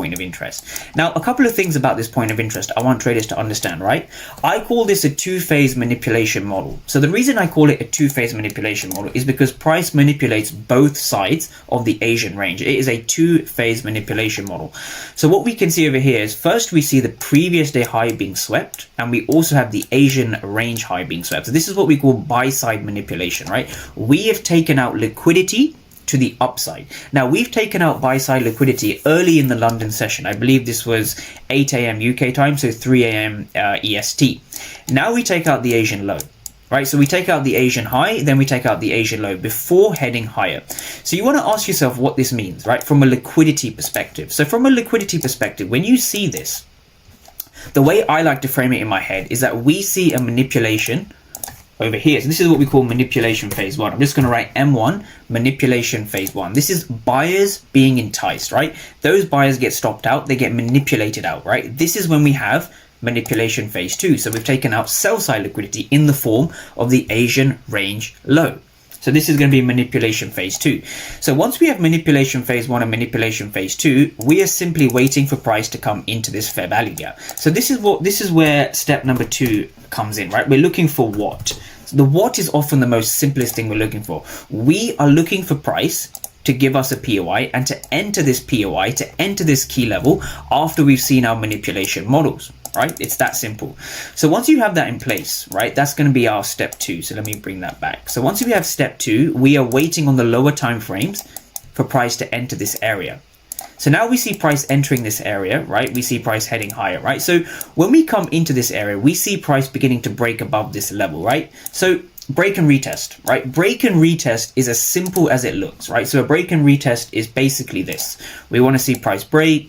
point of interest. Now, a couple of things about this point of interest I want traders to understand, right? I call this a two-phase manipulation model. So the reason I call it a two-phase manipulation model is because price manipulates both sides of the Asian range. It is a two-phase manipulation model. So what we can see over here is first we see the previous day high being swept, and we also have the Asian range high being swept. So this is what we call buy-side manipulation, right? We have taken out liquidity to the upside. Now, we've taken out buy-side liquidity early in the London session. I believe this was 8 a.m. UK time, so 3 a.m. EST. Now we take out the Asian low, right? So we take out the Asian high, then we take out the Asian low before heading higher. So you want to ask yourself what this means, right? From a liquidity perspective. So from a liquidity perspective, when you see this, the way I like to frame it in my head is that we see a manipulation over here. So this is what we call manipulation phase 1. I'm just going to write M1, manipulation phase 1. This is buyers being enticed, right? Those buyers get stopped out, they get manipulated out, right? This is when we have manipulation phase 2. So we've taken out sell side liquidity in the form of the Asian range low. So this is going to be manipulation phase 2. So once we have manipulation phase 1 and manipulation phase 2, we are simply waiting for price to come into this fair value gap. So this is where step number 2 comes in, right? We're looking for what? So the what is often the most simplest thing we're looking for. We are looking for price to give us a POI and to enter this POI, to enter this key level after we've seen our manipulation models, right? It's that simple. So once you have that in place, right, that's going to be our step 2. So let me bring that back. So once we have step 2, we are waiting on the lower time frames for price to enter this area. So now we see price entering this area, right? We see price heading higher, right? So when we come into this area, we see price beginning to break above this level, right? So break and retest, right? Break and retest is as simple as it looks, right? So a break and retest is basically this. We want to see price break,